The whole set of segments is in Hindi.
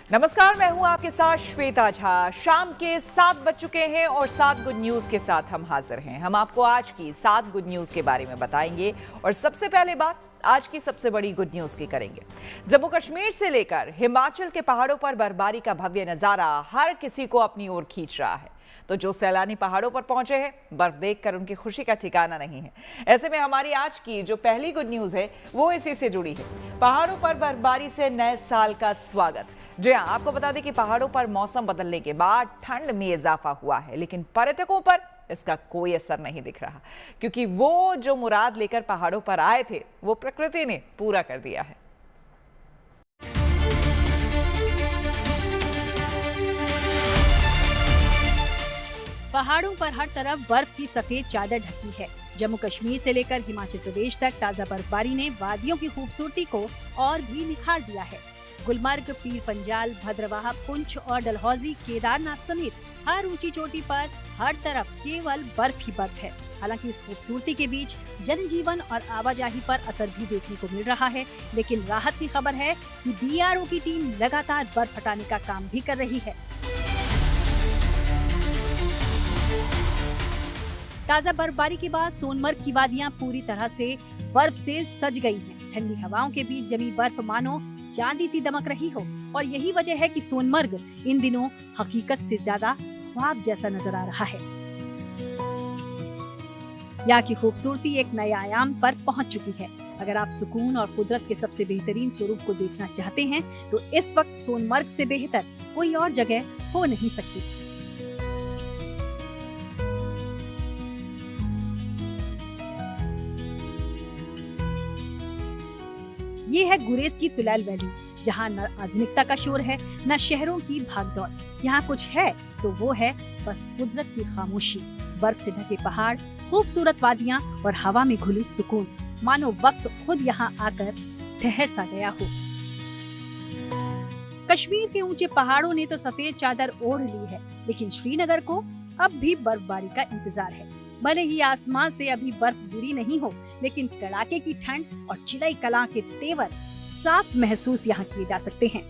नमस्कार, मैं हूं आपके साथ श्वेता झा। शाम के 7 बज चुके हैं और 7 गुड न्यूज के साथ हम हाजिर हैं। हम आपको आज की 7 गुड न्यूज के बारे में बताएंगे और सबसे पहले बात आज की सबसे बड़ी गुड न्यूज की करेंगे। जम्मू कश्मीर से लेकर हिमाचल के पहाड़ों पर बर्फबारी का भव्य नजारा हर किसी को अपनी ओर खींच रहा है। तो जो सैलानी पहाड़ों पर पहुंचे हैं, बर्फ देखकर उनकी खुशी का ठिकाना नहीं है। ऐसे में हमारी आज की जो पहली गुड न्यूज है वो इसी से जुड़ी है। पहाड़ों पर बर्फबारी से नए साल का स्वागत। जी हाँ, आपको बता दें कि पहाड़ों पर मौसम बदलने के बाद ठंड में इजाफा हुआ है, लेकिन पर्यटकों पर इसका कोई असर नहीं दिख रहा, क्योंकि वो जो मुराद लेकर पहाड़ों पर आए थे वो प्रकृति ने पूरा कर दिया है। पहाड़ों पर हर तरफ बर्फ की सफेद चादर ढकी है। जम्मू कश्मीर से लेकर हिमाचल प्रदेश तक ताजा बर्फबारी ने वादियों की खूबसूरती को और भी निखार दिया है। गुलमर्ग, पीर पंजाल, भद्रवाह, पुंछ और डलहौजी, केदारनाथ समेत हर ऊंची चोटी पर हर तरफ केवल बर्फ ही बर्फ है। हालांकि इस खूबसूरती के बीच जनजीवन और आवाजाही पर असर भी देखने को मिल रहा है, लेकिन राहत की खबर है कि BRO की टीम लगातार बर्फ हटाने का काम भी कर रही है। ताजा बर्फबारी के बाद सोनमर्ग की वादियां पूरी तरह से बर्फ से सज गई हैं। ठंडी हवाओं के बीच जमी बर्फ मानो चांदी सी दमक रही हो, और यही वजह है कि सोनमर्ग इन दिनों हकीकत से ज्यादा ख्वाब जैसा नजर आ रहा है। यहाँ की खूबसूरती एक नए आयाम पर पहुँच चुकी है। अगर आप सुकून और कुदरत के सबसे बेहतरीन स्वरूप को देखना चाहते हैं, तो इस वक्त सोनमर्ग से बेहतर कोई और जगह हो नहीं सकती। ये है गुरेज की तुलैल वैली, जहाँ न आधुनिकता का शोर है, न शहरों की भागदौड़। यहाँ कुछ है तो वो है बस कुदरत की खामोशी। बर्फ से ढके पहाड़, खूबसूरत वादियाँ और हवा में घुली सुकून, मानो वक्त खुद यहाँ आकर ठहर सा गया हो। कश्मीर के ऊंचे पहाड़ों ने तो सफेद चादर ओढ़ ली है, लेकिन श्रीनगर को अब भी बर्फबारी का इंतजार है। भले ही आसमान से अभी बर्फ गिरी नहीं हो, लेकिन कड़ाके की ठंड और चिलई कलां के तेवर साफ महसूस यहाँ किए जा सकते हैं।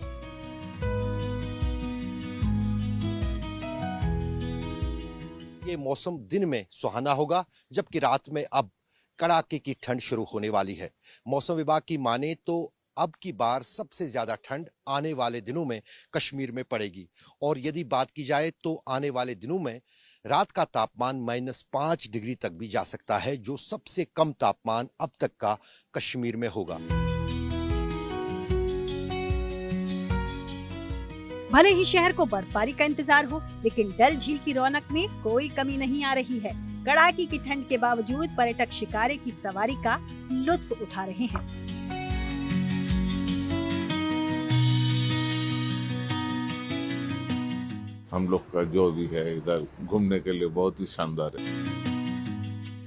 ये मौसम दिन में सुहाना होगा, जबकि रात में अब कड़ाके की ठंड शुरू होने वाली है। मौसम विभाग की माने तो अब की बार सबसे ज्यादा ठंड आने वाले दिनों में कश्मीर में पड़ेगी, और यदि बात की जाए तो आने वाले दिनों में रात का तापमान -5 डिग्री तक भी जा सकता है, जो सबसे कम तापमान अब तक का कश्मीर में होगा। भले ही शहर को बर्फबारी का इंतजार हो, लेकिन डल झील की रौनक में कोई कमी नहीं आ रही है। कड़ाके की ठंड के बावजूद पर्यटक शिकारे की सवारी का लुत्फ उठा रहे हैं। हम लोग का जो भी है इधर घूमने के लिए बहुत ही शानदार है।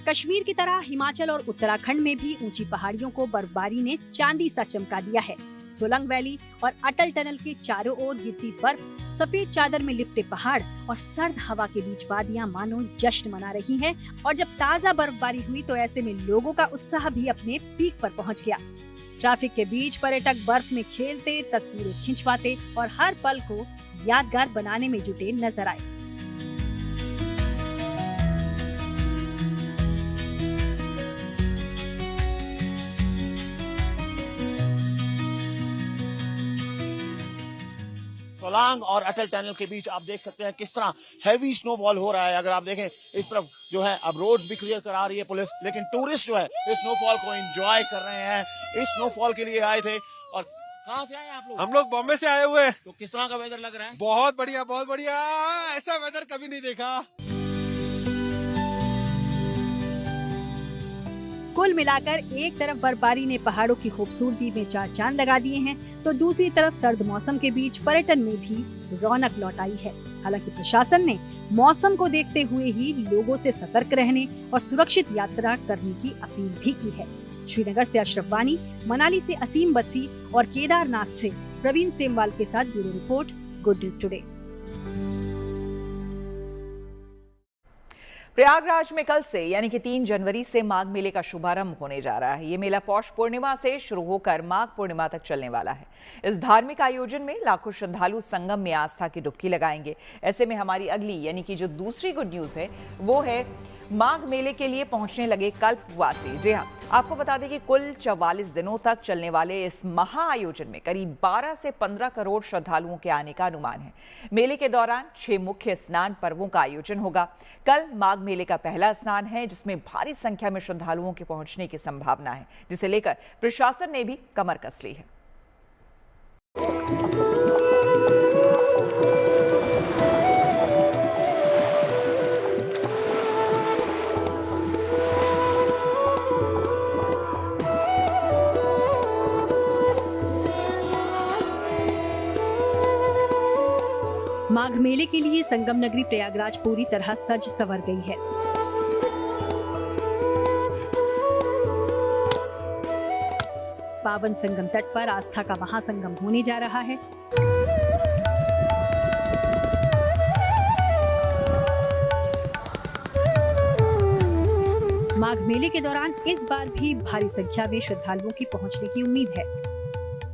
कश्मीर की तरह हिमाचल और उत्तराखंड में भी ऊंची पहाड़ियों को बर्फबारी ने चांदी सा चमका दिया है। सोलंग वैली और अटल टनल के चारों ओर गिरती बर्फ, सफेद चादर में लिपटे पहाड़ और सर्द हवा के बीच वादियां मानो जश्न मना रही हैं। और जब ताजा बर्फबारी हुई तो ऐसे में लोगों का उत्साह भी अपने पीक पर पहुंच गया। ट्रैफिक के बीच पर्यटक बर्फ में खेलते, तस्वीरें खिंचवाते और हर पल को यादगार बनाने में जुटे नजर आए। सोलांग और अटल टनल के बीच आप देख सकते हैं किस तरह हैवी स्नोफॉल हो रहा है। अगर आप देखें इस तरफ जो है अब रोड्स भी क्लियर करा रही है पुलिस, लेकिन टूरिस्ट जो है इस स्नोफॉल को एंजॉय कर रहे हैं। इस स्नोफॉल के लिए आए थे। और कहाँ से आए आप लोग? हम लोग बॉम्बे से आए हुए हैं। तो किस तरह का वेदर लग रहा है? बहुत बढ़िया, बहुत बढ़िया। ऐसा वेदर कभी नहीं देखा। कुल मिलाकर एक तरफ बर्फबारी ने पहाड़ों की खूबसूरती में चार चांद लगा दिए हैं, तो दूसरी तरफ सर्द मौसम के बीच पर्यटन में भी रौनक लौटाई है। हालांकि प्रशासन ने मौसम को देखते हुए ही लोगों से सतर्क रहने और सुरक्षित यात्रा करने की अपील भी की है। श्रीनगर से अशरफ वानी, मनाली से असीम बसी और केदारनाथ से प्रवीण सेमवाल के साथ bureau report, good news today. Prayagraj में कल से यानी कि 3 जनवरी से माघ मेले का शुभारंभ होने जा रहा है। ये मेला पौष पूर्णिमा से शुरू होकर माघ पूर्णिमा तक चलने वाला है। इस धार्मिक आयोजन में लाखों श्रद्धालु संगम में आस्था की डुबकी लगाएंगे। ऐसे में हमारी अगली यानी कि जो दूसरी गुड न्यूज है वो है माघ मेले के लिए पहुंचने लगे कल्पवासी। जी हाँ, आपको बता दें कि कुल 44 दिनों तक चलने वाले इस महा आयोजन में करीब 12 से 15 करोड़ श्रद्धालुओं के आने का अनुमान है। मेले के दौरान 6 मुख्य स्नान पर्वों का आयोजन होगा। कल माघ मेले का पहला स्नान है जिसमें भारी संख्या में श्रद्धालुओं के पहुंचने की संभावना है, जिसे लेकर प्रशासन ने भी कमर कस ली है। माघ मेले के लिए संगम नगरी प्रयागराज पूरी तरह सज संवर गई है। पावन संगम तट पर आस्था का महासंगम होने जा रहा है। माघ मेले के दौरान इस बार भी भारी संख्या में श्रद्धालुओं की पहुंचने की उम्मीद है,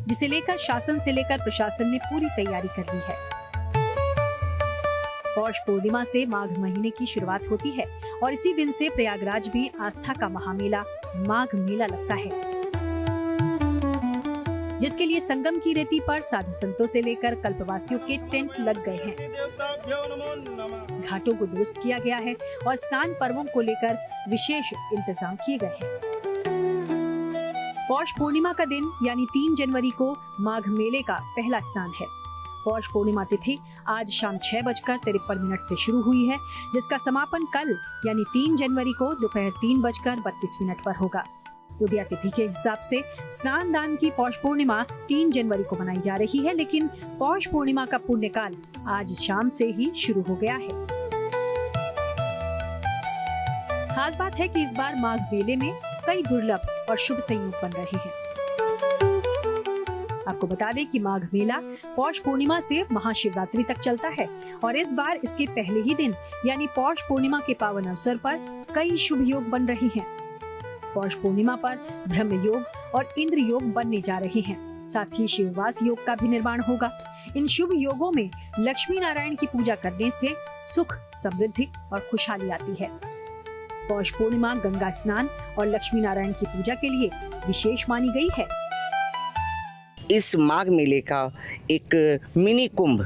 जिसे लेकर शासन से लेकर प्रशासन ने पूरी तैयारी कर ली है। पौष पूर्णिमा से माघ महीने की शुरुआत होती है और इसी दिन से प्रयागराज में आस्था का महामेला माघ मेला लगता है, जिसके लिए संगम की रेती पर साधु संतों से लेकर कल्पवासियों के टेंट लग गए हैं। घाटों को दुरुस्त किया गया है और स्नान पर्वों को लेकर विशेष इंतजाम किए गए हैं। पौष पूर्णिमा का दिन यानी 3 जनवरी को माघ मेले का पहला स्नान है। पौष पूर्णिमा तिथि आज शाम 6:53 से शुरू हुई है, जिसका समापन कल यानी 3 जनवरी को दोपहर 3:32 पर होगा। उदया तिथि के हिसाब से स्नान दान की पौष पूर्णिमा 3 जनवरी को मनाई जा रही है, लेकिन पौष पूर्णिमा का पुण्यकाल आज शाम से ही शुरू हो गया है। खास बात है कि इस बार माघ मेले में कई दुर्लभ और शुभ संयोग बन रहे हैं। आपको बता दें कि माघ मेला पौष पूर्णिमा से महाशिवरात्रि तक चलता है और इस बार इसके पहले ही दिन यानी पौष पूर्णिमा के पावन अवसर पर कई शुभ योग बन रहे हैं। पौष पूर्णिमा पर ब्रह्म योग और इंद्र योग बनने जा रहे हैं। साथ ही शिववास योग का भी निर्माण होगा। इन शुभ योगों में लक्ष्मी नारायण की पूजा करने से सुख, समृद्धि और खुशहाली आती है। पौष पूर्णिमा गंगा स्नान और लक्ष्मी नारायण की पूजा के लिए विशेष मानी गई है। इस माघ मेले का एक मिनी कुंभ,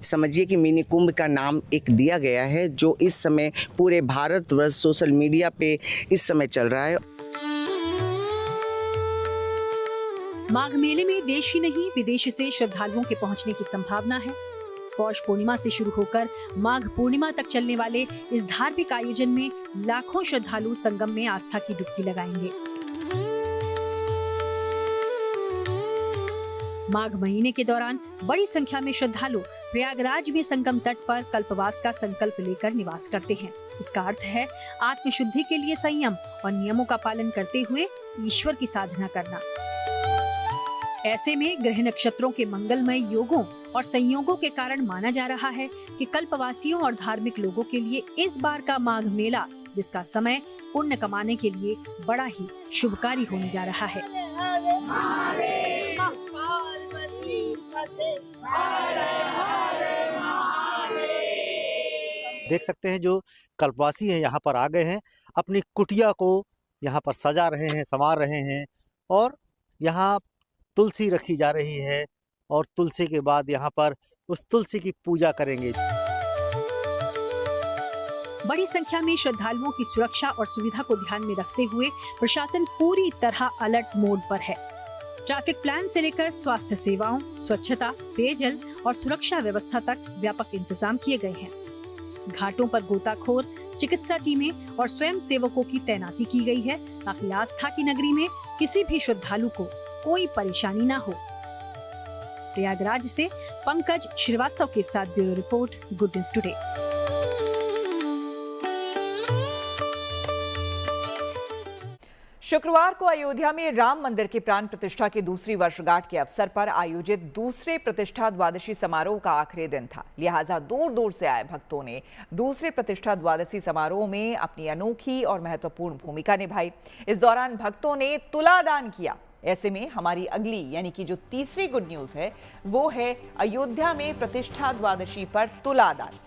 समझिए कि मिनी कुंभ का नाम एक दिया गया है, जो इस समय पूरे भारतवर्ष सोशल मीडिया पे इस समय चल रहा है। माघ मेले में देश ही नहीं विदेश से श्रद्धालुओं के पहुंचने की संभावना है। पौष पूर्णिमा से शुरू होकर माघ पूर्णिमा तक चलने वाले इस धार्मिक आयोजन में लाखों श्रद्धालु संगम में आस्था की डुबकी लगाएंगे। माघ महीने के दौरान बड़ी संख्या में श्रद्धालु प्रयागराज में संगम तट पर कल्पवास का संकल्प लेकर निवास करते हैं। इसका अर्थ है आत्मशुद्धि के लिए संयम और नियमों का पालन करते हुए ईश्वर की साधना करना। ऐसे में ग्रह नक्षत्रों के मंगलमय योगों और संयोगों के कारण माना जा रहा है कि कल्पवासियों और धार्मिक लोगों के लिए इस बार का माघ मेला, जिसका समय पुण्य कमाने के लिए बड़ा ही शुभकारी होने जा रहा है। देख सकते हैं जो कल्पवासी हैं यहाँ पर आ गए हैं, अपनी कुटिया को यहाँ पर सजा रहे हैं, संवार रहे हैं और यहाँ तुलसी रखी जा रही है और तुलसी के बाद यहाँ पर उस तुलसी की पूजा करेंगे। बड़ी संख्या में श्रद्धालुओं की सुरक्षा और सुविधा को ध्यान में रखते हुए प्रशासन पूरी तरह अलर्ट मोड पर है। ट्रैफिक प्लान से लेकर स्वास्थ्य सेवाओं, स्वच्छता, पेयजल और सुरक्षा व्यवस्था तक व्यापक इंतजाम किए गए हैं। घाटों पर गोताखोर, चिकित्सा टीमें और स्वयं सेवकों की तैनाती की गई है, ताकि आस्था की नगरी में किसी भी श्रद्धालु को कोई परेशानी ना हो। प्रयागराज से पंकज श्रीवास्तव के साथ bureau report, good news today. शुक्रवार को अयोध्या में राम मंदिर की प्राण प्रतिष्ठा की दूसरी वर्षगांठ के अवसर पर आयोजित दूसरे प्रतिष्ठा द्वादशी समारोह का आखिरी दिन था। लिहाजा दूर दूर से आए भक्तों ने दूसरे प्रतिष्ठा द्वादशी समारोह में अपनी अनोखी और महत्वपूर्ण भूमिका निभाई। इस दौरान भक्तों ने तुला दान किया। ऐसे में हमारी अगली यानी कि जो तीसरी गुड न्यूज है वो है अयोध्या में प्रतिष्ठा द्वादशी पर तुला दान।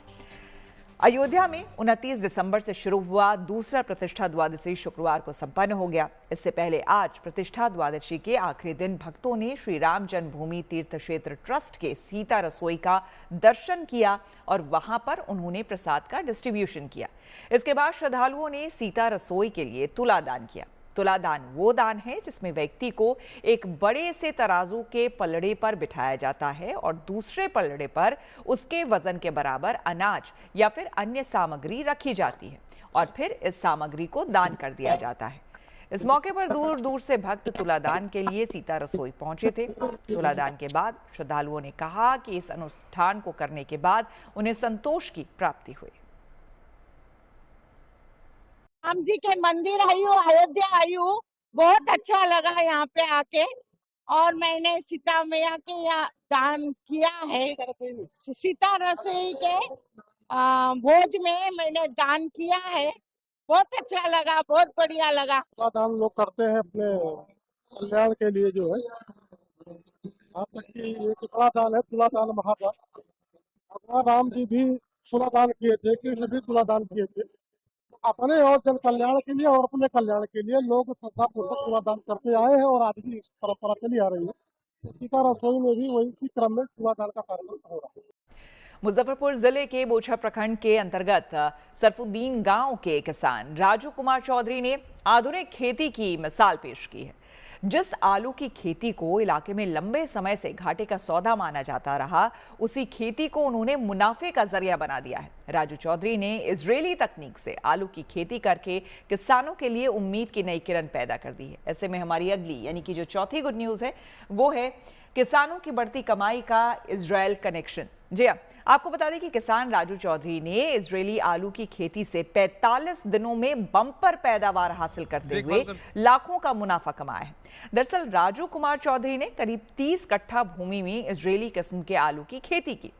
अयोध्या में 29 दिसंबर से शुरू हुआ दूसरा प्रतिष्ठा द्वादशी शुक्रवार को संपन्न हो गया। इससे पहले आज प्रतिष्ठा द्वादशी के आखिरी दिन भक्तों ने श्री राम जन्मभूमि तीर्थ क्षेत्र ट्रस्ट के सीता रसोई का दर्शन किया और वहां पर उन्होंने प्रसाद का डिस्ट्रीब्यूशन किया। इसके बाद श्रद्धालुओं ने सीता रसोई के लिए तुला दान किया। तुला दान वो दान है जिसमें व्यक्ति को एक बड़े से तराजू के पलड़े पर बिठाया जाता है और दूसरे पलड़े पर उसके वजन के बराबर अनाज या फिर अन्य सामग्री रखी जाती है और फिर इस सामग्री को दान कर दिया जाता है। इस मौके पर दूर दूर से भक्त तुला दान के लिए सीता रसोई पहुंचे थे। तुला दान के बाद श्रद्धालुओं ने कहा कि इस अनुष्ठान को करने के बाद उन्हें संतोष की प्राप्ति हुई। राम जी के मंदिर आई हूँ, अयोध्या आई हूँ, बहुत अच्छा लगा यहाँ पे आके। और मैंने सीता मैया के यहाँ दान किया है। सीता रसोई के भोज में मैंने दान किया है। बहुत अच्छा लगा, बहुत बढ़िया लगा। दान लोग करते हैं अपने कल्याण के लिए जो है, यहाँ तक कि एक बड़ा दान है तुला दान महादान। भगवान राम जी भी तुला दान किए थे, कृष्ण भी तुला दान किए थे। अपने और जन कल्याण के लिए और अपने कल्याण के लिए लोग श्रद्धापूर्वक तुला दान करते आए हैं और आज भी इस परंपरा चली आ रही है। सीता रसोई में भी वही इसी क्रम में तुला दान का कार्यक्रम हो रहा है। मुजफ्फरपुर जिले के बोछा प्रखंड के अंतर्गत सरफुद्दीन गांव के किसान राजू कुमार चौधरी ने आधुनिक खेती की मिसाल पेश की है। जिस आलू की खेती को इलाके में लंबे समय से घाटे का सौदा माना जाता रहा, उसी खेती को उन्होंने मुनाफे का जरिया बना दिया है। राजू चौधरी ने इजरायली तकनीक से आलू की खेती करके किसानों के लिए उम्मीद की नई किरण पैदा कर दी है। ऐसे में हमारी अगली यानी कि जो चौथी गुड न्यूज है वो है किसानों की बढ़ती कमाई का इजरायल कनेक्शन। जी हाँ, आपको बता दें कि किसान राजू चौधरी ने इजरायली आलू की खेती से 45 दिनों में बम्पर पैदावार हासिल करते हुए लाखों का मुनाफा कमाया है। दरअसल राजू कुमार चौधरी ने करीब 30 कट्ठा भूमि में इजरायली किस्म के आलू की खेती की।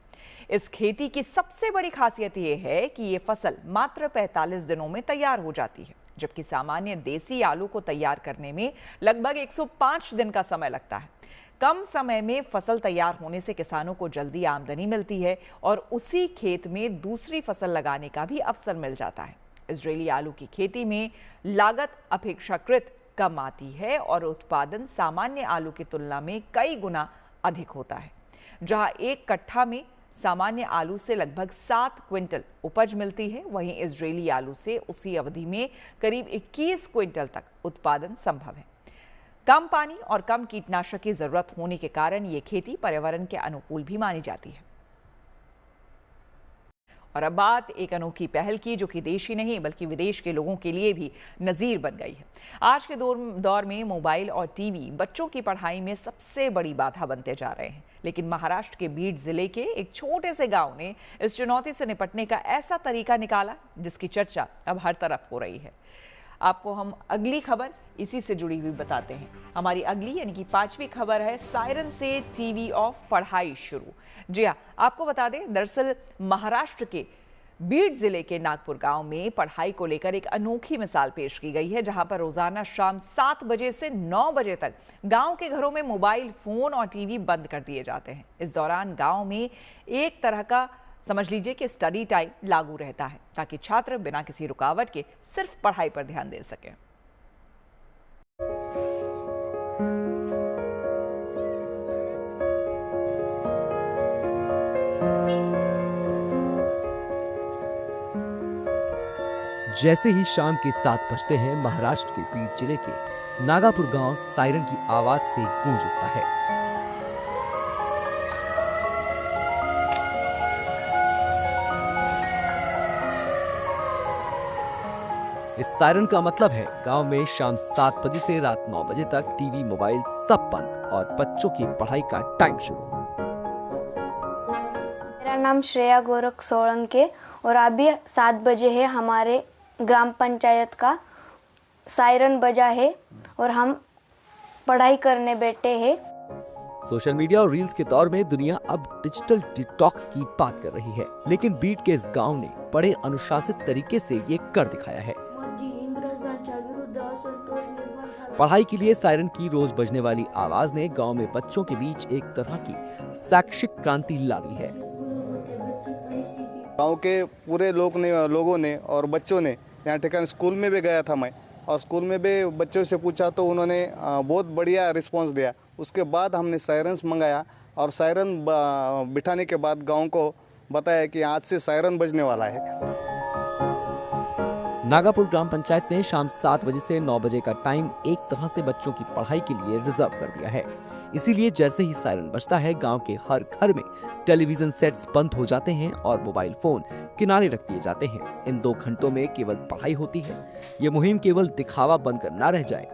इस खेती की सबसे बड़ी खासियत यह है कि ये फसल मात्र 45 दिनों में तैयार हो जाती है, जबकि सामान्य देसी आलू को तैयार करने में लगभग 105 दिन का समय लगता है। कम समय में फसल तैयार होने से किसानों को जल्दी आमदनी मिलती है और उसी खेत में दूसरी फसल लगाने का भी अवसर मिल जाता है। इजरायली आलू की खेती में लागत अपेक्षाकृत कम आती है और उत्पादन सामान्य आलू की तुलना में कई गुना अधिक होता है। जहां एक कट्ठा में सामान्य आलू से लगभग 7 क्विंटल उपज मिलती है, वहीं इजरायली आलू से उसी अवधि में करीब 21 क्विंटल तक उत्पादन संभव है। कम पानी और कम कीटनाशक की जरूरत होने के कारण ये खेती पर्यावरण के अनुकूल भी मानी जाती है। और अब बात एक अनोखी पहल की जो कि देश ही नहीं बल्कि विदेश के लोगों के लिए भी नजीर बन गई है। आज के दौर में मोबाइल और टीवी बच्चों की पढ़ाई में सबसे बड़ी बाधा बनते जा रहे हैं, लेकिन महाराष्ट्र के बीड जिले के एक छोटे से गांव ने इस चुनौती से निपटने का ऐसा तरीका निकाला जिसकी चर्चा अब हर तरफ हो रही है। आपको हम अगली खबर इसी से जुड़ी हुई बताते हैं। हमारी अगली यानी कि 5वीं खबर है सायरन से टीवी ऑफ पढ़ाई शुरू। जी हाँ, आपको बता दें दरअसल महाराष्ट्र के बीड जिले के नागपुर गांव में पढ़ाई को लेकर एक अनोखी मिसाल पेश की गई है, जहां पर रोजाना शाम 7 बजे से 9 बजे तक गांव के घरों में मोबाइल फोन और टीवी बंद कर दिए जाते हैं। इस दौरान गांव में एक तरह का समझ लीजिए कि स्टडी टाइम लागू रहता है ताकि छात्र बिना किसी रुकावट के सिर्फ पढ़ाई पर ध्यान दे सकें। जैसे ही शाम के 7 बजते हैं, महाराष्ट्र के बीड जिले के नागापुर गांव सायरन की आवाज से गूंज उठता है। इस सायरन का मतलब है गांव में शाम 7 बजे से रात 9 बजे तक टीवी मोबाइल सब बंद और बच्चों की पढ़ाई का टाइम शुरू। मेरा नाम श्रेया गोरख सोलंके और अभी 7 बजे है। हमारे ग्राम पंचायत का सायरन बजा है और हम पढ़ाई करने बैठे हैं। सोशल मीडिया और रील्स के दौर में दुनिया अब डिजिटल डिटॉक्स की बात कर रही है, लेकिन बीड के इस गांव ने बड़े अनुशासित तरीके से ये कर दिखाया है। पढ़ाई के लिए सायरन की रोज बजने वाली आवाज ने गांव में बच्चों के बीच एक तरह की शैक्षिक क्रांति ला दी है। गांव के पूरे लोगों ने और बच्चों ने यहाँ ठिकाने स्कूल में भी गया था मैं, और स्कूल में भी बच्चों से पूछा तो उन्होंने बहुत बढ़िया रिस्पांस दिया। उसके बाद हमने सायरन्स मंगाया और सायरन बिठाने के बाद गांव को बताया कि आज से सायरन बजने वाला है। नागापुर ग्राम पंचायत ने शाम 7 बजे से 9 बजे का टाइम एक तरह से बच्चों की पढ़ाई के लिए रिजर्व कर दिया है। इसीलिए जैसे ही सायरन बजता है, गांव के हर घर में टेलीविजन सेट्स बंद हो जाते हैं और मोबाइल फोन किनारे रख दिए जाते हैं। इन 2 घंटों में केवल पढ़ाई होती है। ये मुहिम केवल दिखावा बनकर ना रह जाए।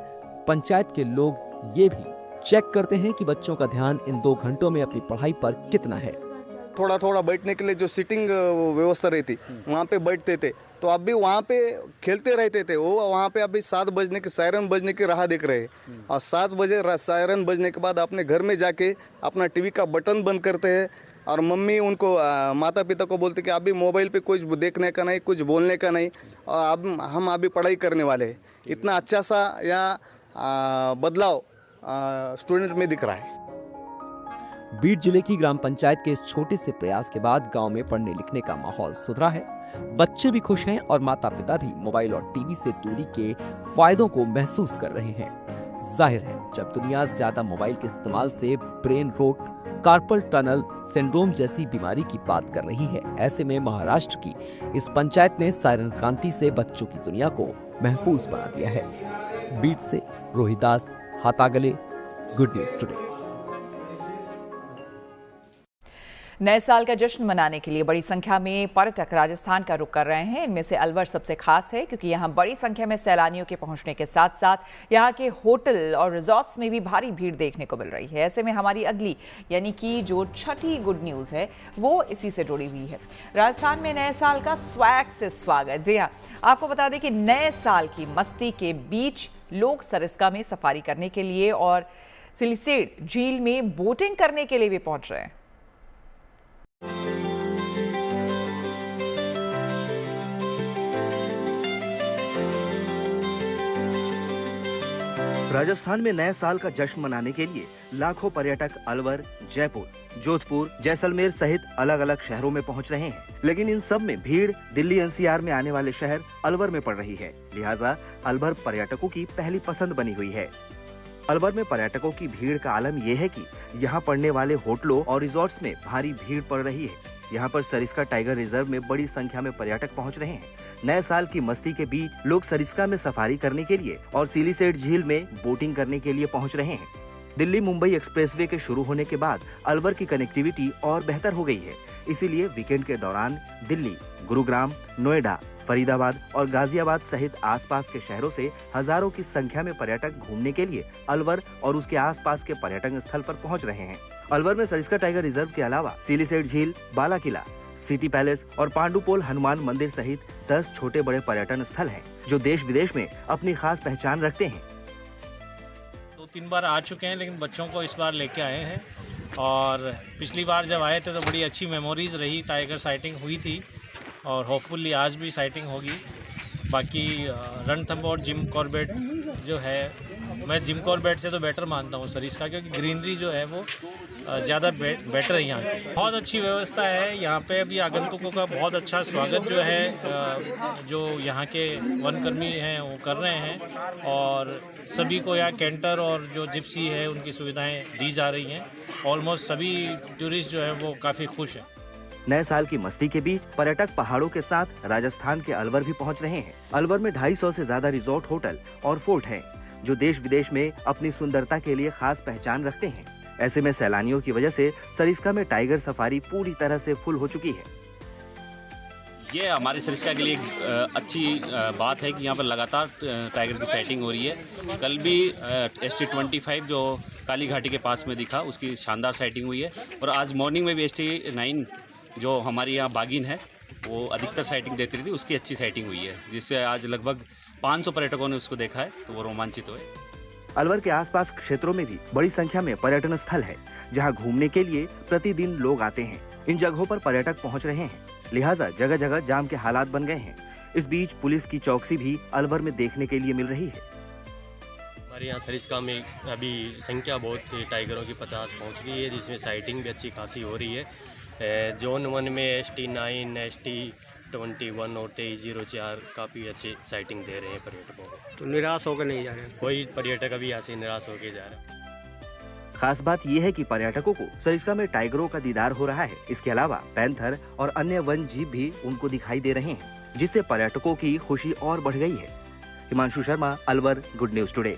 पंचायत के लोग ये भी चेक करते हैं कि बच्चों का ध्यान इन 2 घंटों में अपनी पढ़ाई पर कितना है। थोड़ा थोड़ा बैठने के लिए जो सीटिंग व्यवस्था रहती, वहाँ पे बैठते थे, तो अब भी वहाँ पे खेलते रहते थे। वो वहाँ पे अभी 7 बजने के सायरन बजने की राह देख रहे हैं, और 7 बजे सायरन बजने के बाद अपने घर में जाके अपना टीवी का बटन बंद करते हैं, और मम्मी उनको माता पिता को बोलते कि अभी मोबाइल पे कुछ देखने का नहीं, कुछ बोलने का नहीं, और अब हम अभी पढ़ाई करने वाले हैं। इतना अच्छा सा यहाँ बदलाव स्टूडेंट में दिख रहा है। बीड जिले की ग्राम पंचायत के इस छोटे से प्रयास के बाद गांव में पढ़ने लिखने का माहौल सुधरा है। बच्चे भी खुश हैं और माता पिता भी मोबाइल और टीवी से दूरी के फायदों को महसूस कर रहे हैं। जाहिर है, जब दुनिया ज्यादा मोबाइल के इस्तेमाल से brain rot, carpal tunnel syndrome जैसी बीमारी की बात कर रही है, ऐसे में महाराष्ट्र की इस पंचायत ने सायरन क्रांति से बच्चों की दुनिया को महफूज बना दिया है। बीड से रोहिदास हातागले, गुड न्यूज टुडे। नए साल का जश्न मनाने के लिए बड़ी संख्या में पर्यटक राजस्थान का रुख कर रहे हैं। इनमें से अलवर सबसे खास है, क्योंकि यहां बड़ी संख्या में सैलानियों के पहुंचने के साथ साथ यहां के होटल और रिजॉर्ट्स में भी भारी भीड़ देखने को मिल रही है। ऐसे में हमारी अगली यानी कि जो छठी गुड न्यूज़ है वो इसी से जुड़ी हुई है। राजस्थान में नए साल का स्वैग से स्वागत। जी हाँ, आपको बता दें कि नए साल की मस्ती के बीच लोग सरिस्का में सफारी करने के लिए और सिलिसेट झील में बोटिंग करने के लिए भी पहुंच रहे हैं। राजस्थान में नए साल का जश्न मनाने के लिए लाखों पर्यटक अलवर, जयपुर, जोधपुर, जैसलमेर सहित अलग अलग शहरों में पहुंच रहे हैं। लेकिन इन सब में भीड़ दिल्ली एनसीआर में आने वाले शहर अलवर में पड़ रही है। लिहाजा अलवर पर्यटकों की पहली पसंद बनी हुई है। अलवर में पर्यटकों की भीड़ का आलम यह है कि यहाँ पड़ने वाले होटलों और रिजॉर्ट्स में भारी भीड़ पड़ रही है। यहाँ पर सरिस्का टाइगर रिजर्व में बड़ी संख्या में पर्यटक पहुँच रहे हैं। नए साल की मस्ती के बीच लोग सरिस्का में सफारी करने के लिए और सिलिसेट झील में बोटिंग करने के लिए पहुँच रहे हैं। दिल्ली मुंबई एक्सप्रेसवे के शुरू होने के बाद अलवर की कनेक्टिविटी और बेहतर हो गई है। इसीलिए वीकेंड के दौरान दिल्ली, गुरुग्राम, नोएडा, फरीदाबाद और गाजियाबाद सहित आसपास के शहरों से हजारों की संख्या में पर्यटक घूमने के लिए अलवर और उसके आसपास के पर्यटन स्थल पर पहुंच रहे हैं। अलवर में सरिस्का टाइगर रिजर्व के अलावा सिलिसेट झील, बाला किला, सिटी पैलेस और पांडुपोल हनुमान मंदिर सहित 10 छोटे बड़े पर्यटन स्थल हैं, जो देश विदेश में अपनी खास पहचान रखते हैं। 2-3 बार आ चुके हैं, लेकिन बच्चों को इस बार लेके आए हैं। और पिछली बार जब आए थे तो बड़ी अच्छी मेमोरीज रही, टाइगर साइटिंग हुई थी और होपफुली आज भी साइटिंग होगी। बाकी रणथंभौर जिम कॉर्बेट जो है, मैं जिम कॉर्बेट से तो बेटर मानता हूँ सरिस्का, क्योंकि ग्रीनरी जो है वो ज़्यादा बेटर है यहाँ की। बहुत अच्छी व्यवस्था है यहाँ पे। अभी आगंतुकों का बहुत अच्छा स्वागत जो है जो यहाँ के वनकर्मी हैं वो कर रहे हैं, और सभी को यहाँ कैंटर और जो जिप्सी है उनकी सुविधाएं दी जा रही हैं। ऑलमोस्ट सभी टूरिस्ट जो है वो काफ़ी खुश हैं। नए साल की मस्ती के बीच पर्यटक पहाड़ों के साथ राजस्थान के अलवर भी पहुंच रहे हैं। अलवर में 250 से ज्यादा रिजॉर्ट, होटल और फोर्ट हैं, जो देश विदेश में अपनी सुंदरता के लिए खास पहचान रखते हैं। ऐसे में सैलानियों की वजह से सरिस्का में टाइगर सफारी पूरी तरह से फुल हो चुकी है। ये हमारे सरिस्का के लिए एक अच्छी बात है कि यहाँ पर लगातार टाइगर की साइटिंग हो रही है। कल भी ST-25 जो काली घाटी के पास में दिखा, उसकी शानदार साइटिंग हुई है। और आज मॉर्निंग में भी ST-9 जो हमारी यहाँ बागिन है वो अधिकतर साइटिंग देती रही थी, उसकी अच्छी साइटिंग हुई है, जिससे आज लगभग 500 पर्यटकों ने उसको देखा है, तो वो रोमांचित हुए। अलवर के आसपास क्षेत्रों में भी बड़ी संख्या में पर्यटन स्थल है, जहां घूमने के लिए प्रतिदिन लोग आते हैं। इन जगहों पर पर्यटक पहुंच रहे हैं, लिहाजा जगह जगह जाम के हालात बन गए हैं। इस बीच पुलिस की चौकसी भी अलवर में देखने के लिए मिल रही है। हमारे यहाँ सरिस्का में अभी संख्या बहुत है, टाइगरों की 50 पहुँच गई है, जिसमें साइटिंग भी अच्छी खासी हो रही है। जोन 1 में ST9, ST21 और 2304 काफ़ी अच्छी साइटिंग दे रहे हैं पर्यटकों को। तो निराश होकर नहीं जा रहे हैं? कोई पर्यटक अभी यहाँ से निराश होकर जा रहे हैं। खास बात यह है कि पर्यटकों को सरिस्का में टाइगरों का दीदार हो रहा है। इसके अलावा पैंथर और अन्य वन जीव भी उनको दिखाई दे रहे हैं, जिससे पर्यटकों की खुशी और बढ़ गई है। Himanshu Sharma, Alwar, good news today.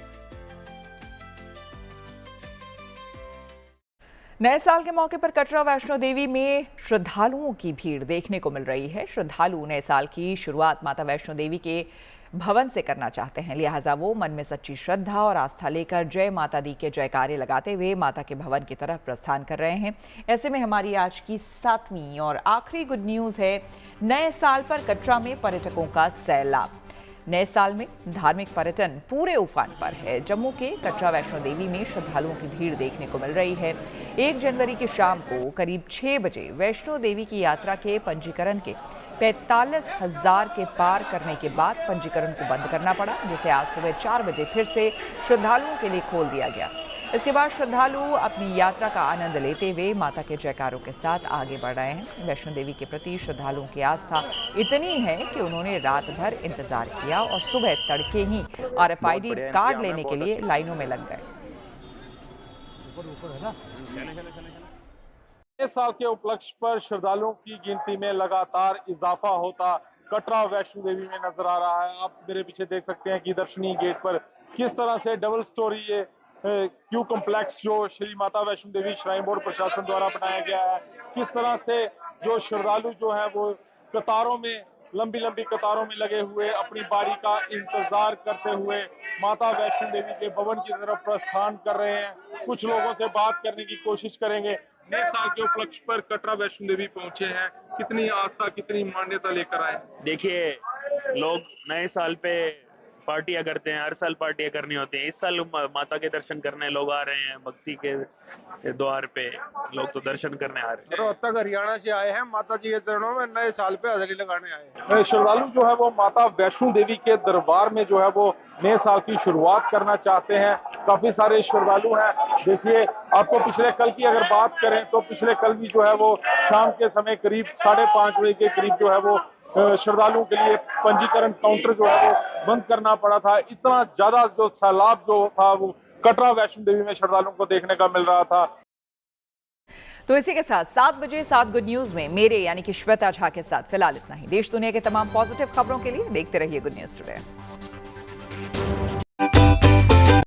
नए साल के मौके पर कटरा वैष्णो देवी में श्रद्धालुओं की भीड़ देखने को मिल रही है। श्रद्धालु नए साल की शुरुआत माता वैष्णो देवी के भवन से करना चाहते हैं, लिहाजा वो मन में सच्ची श्रद्धा और आस्था लेकर जय माता दी के जयकारे लगाते हुए माता के भवन की तरफ प्रस्थान कर रहे हैं। ऐसे में हमारी आज की 7वीं और आखिरी गुड न्यूज़ है, नए साल पर कटरा में पर्यटकों का सैलाब। नए साल में धार्मिक पर्यटन पूरे उफान पर है। जम्मू के कटरा वैष्णो देवी में श्रद्धालुओं की भीड़ देखने को मिल रही है। 1 जनवरी की शाम को करीब 6 बजे वैष्णो देवी की यात्रा के पंजीकरण के 45,000 के पार करने के बाद पंजीकरण को बंद करना पड़ा, जिसे आज सुबह 4 बजे फिर से श्रद्धालुओं के लिए खोल दिया गया। इसके बाद श्रद्धालु अपनी यात्रा का आनंद लेते हुए माता के जयकारों के साथ आगे बढ़ रहे हैं। वैष्णो देवी के प्रति श्रद्धालुओं की आस्था इतनी है कि उन्होंने रात भर इंतजार किया और सुबह तड़के ही RFID कार्ड लेने के लिए लाइनों में लग गए। नए साल के उपलक्ष्य पर श्रद्धालुओं की गिनती में लगातार इजाफा होता कटरा वैष्णो देवी में नजर आ रहा है। आप मेरे पीछे देख सकते हैं कि दर्शनीय गेट पर किस तरह से डबल स्टोरी ये क्यू कॉम्प्लेक्स जो श्री माता वैष्णो देवी श्राइन बोर्ड प्रशासन द्वारा बनाया गया है, किस तरह से जो श्रद्धालु जो है वो कतारों में, लंबी लंबी कतारों में लगे हुए अपनी बारी का इंतजार करते हुए माता वैष्णो देवी के भवन की तरफ प्रस्थान कर रहे हैं। कुछ लोगों से बात करने की कोशिश करेंगे। नए साल के उपलक्ष्य पर कटरा वैष्णो देवी पहुंचे हैं, कितनी आस्था, कितनी मान्यता लेकर आए? देखिए, लोग नए साल पे पार्टियां करते हैं, हर साल पार्टियां करनी होती हैं। इस साल माता के दर्शन करने लोग आ रहे हैं, भक्ति के द्वार पे लोग तो दर्शन करने आ रहे हैं। रोहतक हरियाणा से आए हैं, माता जी के चरणों में नए साल पे हाजिरी लगाने आए हैं। श्रद्धालु जो है वो माता वैष्णो देवी के दरबार में जो है वो नए साल की शुरुआत करना चाहते हैं। काफी सारे श्रद्धालु हैं। देखिए, आपको पिछले कल की अगर बात करें तो पिछले कल भी जो है वो शाम के समय करीब 5:30 बजे के करीब जो है वो श्रद्धालुओं के लिए पंजीकरण काउंटर जो है वो बंद करना पड़ा था। इतना ज्यादा जो सैलाब जो था वो कटरा वैष्णो देवी में श्रद्धालुओं को देखने का मिल रहा था। तो इसी के साथ 7 बजे 7 गुड न्यूज में मेरे यानी कि श्वेता झा के साथ फिलहाल इतना ही। देश दुनिया के तमाम पॉजिटिव खबरों के लिए देखते रहिए गुड न्यूज टुडे।